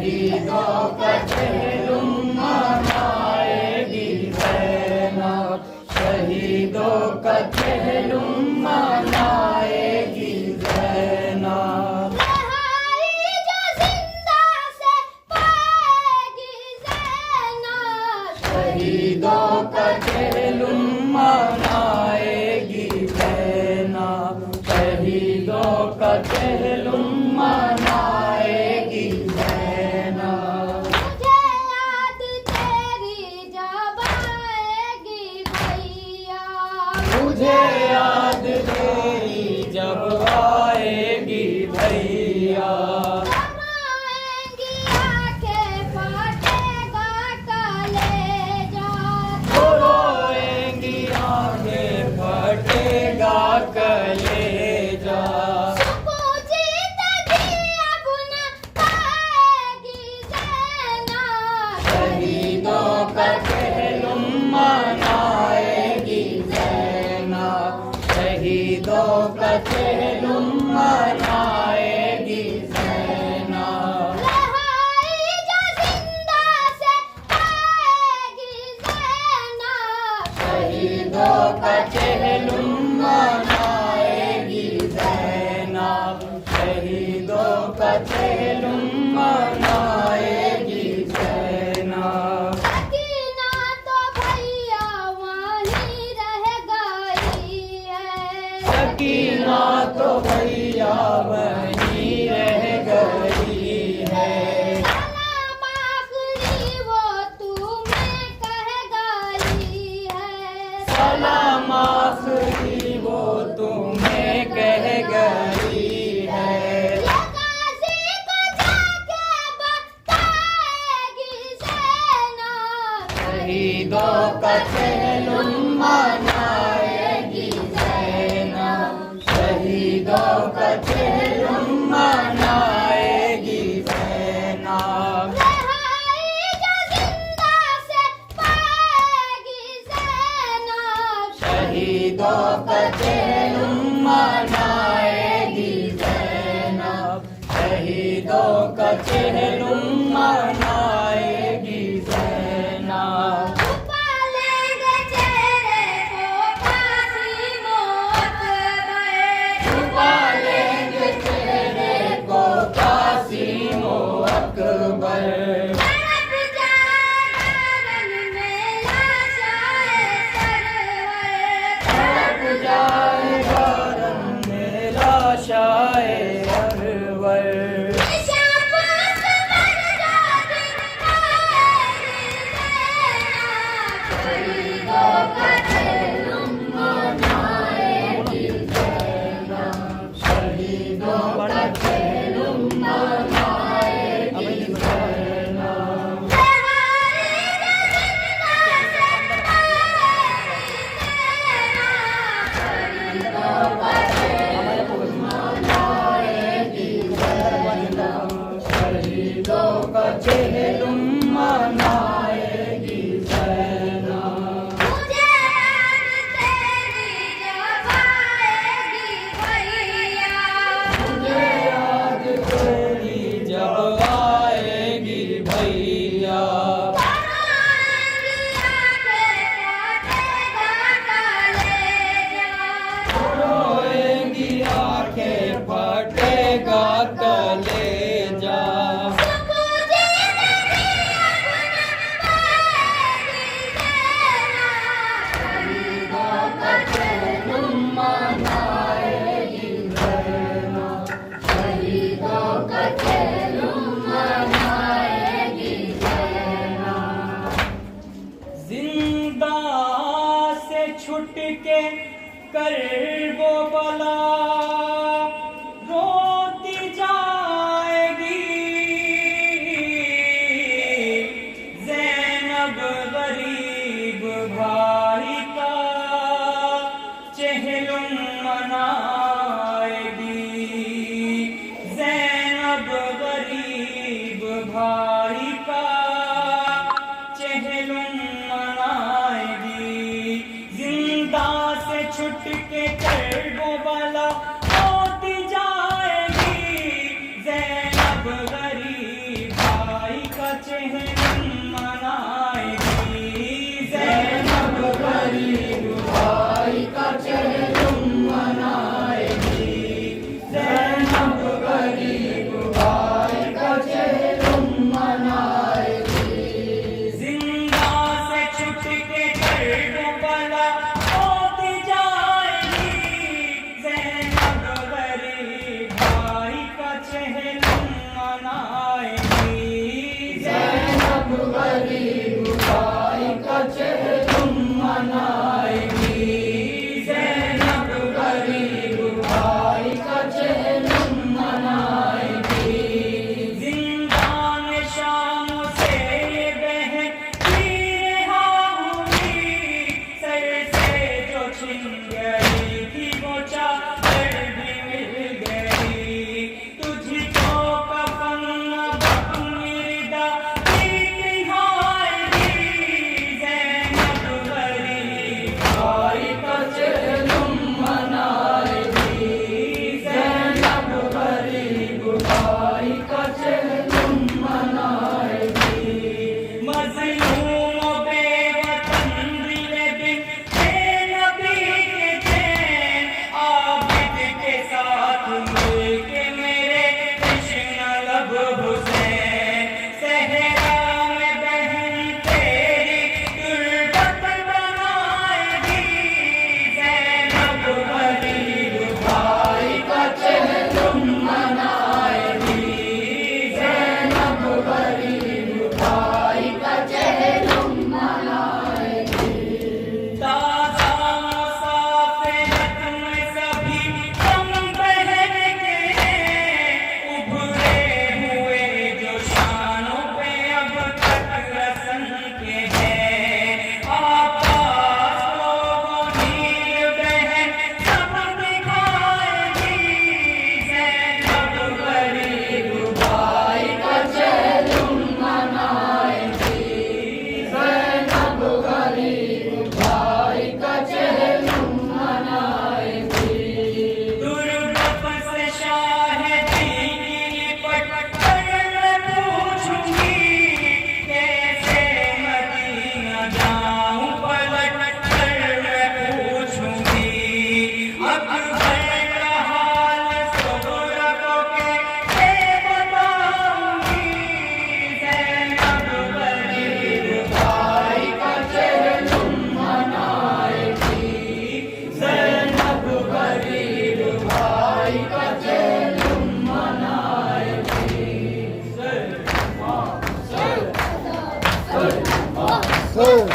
शहीदों का चेहलुम मनाएगी ज़ैनब, शहीदों का चेहलुम मनाएगी ज़ैनब। रहाई जो जिंदा से पाएगी ज़ैनब, शहीदों का चेहलुम मनाएगी ज़ैनब, शहीदों का चेहलुम मनाएगी ज़ैनब। मुझे याद तेरी जब आएगी भैया, मुझे याद तेरी जब आएगी भैया, समाएंगी आंखें फटेगा कलेजा, तो रोएंगी आंखें फटेगा कलेजा। पूछी तभी अब न पाएगी ज़ैनब, शहीदों का चेहलुम मनाएगी ज़ैनब, शहीदों का चेहलुम मनाएगी ज़ैनब। रहाई जो जिंदा से पाएगी ज़ैनब, शहीदों का चेहलुम मनाएगी ज़ैनब, शहीदों का चेहलुम मनाएगी ज़ैनब। सकीना तो भैया वहीं रह गई है, सकीना तो भैया वहीं रह गई है, सलाम आखिरी वो तुम्हें कह गई है, सलाम आखिरी वो तुम्हें कह गई है। ये गाजी को जाके बताएगी ज़ैनब, शहीदों का चेहलुम मनाएगी ज़ैनब, शहीदों का चेहलुम मनाएगी ज़ैनब। रहाई जो जिंदा से पाएगी ज़ैनब, शहीदों का चेहलुम मनाएगी ज़ैनब, शहीदों का चेहलुम मनाएगी ज़ैनब। छुपा लेंगे चेहरे को कासिम अकबर, छुपा लेंगे चेहरे को कासिम अकबर, तड़प जाएगा रन में लाशाए सरवर, तड़प जाएगा रंग में लाशाए अरवर। निशान पर जो दिन आएगी ज़ैनब, शहीदों का चेहलुम मनाएगी ज़ैनब, शहीदों का चेहलुम मनाएगी ज़ैनब। शहीदों का चेहलुम मनाएगी ज़ैनब। मुझे याद तेरी जब आएगी भैया, मुझे याद तेरी जब आएगी भैया, समाएंगी आंखें फटेगा कलेजा, रोएंगी आंखें फटेगा कलेजा। पूछी तभी अब न पाएगी ज़ैनब, शहीदों का चेहलुम मनाएगी ज़ैनब, शहीदों का चेहलुम मनाएगी ज़ैनब। जिंदा से छुट के कर वो बला रोती जाएगी, ज़ैनब गरीब भाई का चेहलुम मनाएगी, ज़ैनब गरीब भाई का चेहलुम मनाएगी। जिंदा से छुट के ये के मेरे कृष्ण लब हुसैन सहरा में बहन तेरी तुर्बत बनाएगी ज़ैनब गरीब भाई का चेहरा मनाएगी ज़ैनब गरीब भाई का चेहरा ताज़ा मुसाफिरत में सभी हम बहन के उभरे हुए जो शानों पे अब तक रसन के हैं आकाश लोगों नील बहन सब दिखाएगी ज़ैनब गरीब भाई का चेहरा मनाएगी ज़ैनब गरीब भाई का चेहरा मनाएगी दुर्गत से शाहिदी की लिपट कर मैं पूछूंगी कैसे मदीना जाऊं पलट कर मैं पूछूंगी अकबर का हाल सुगरा को कैसे बताऊंगी ज़ैनब गरीब भाई का चेहरा मनाएगी ज़ैनब गरीब भाई का चेहरा मनाएगी Sir.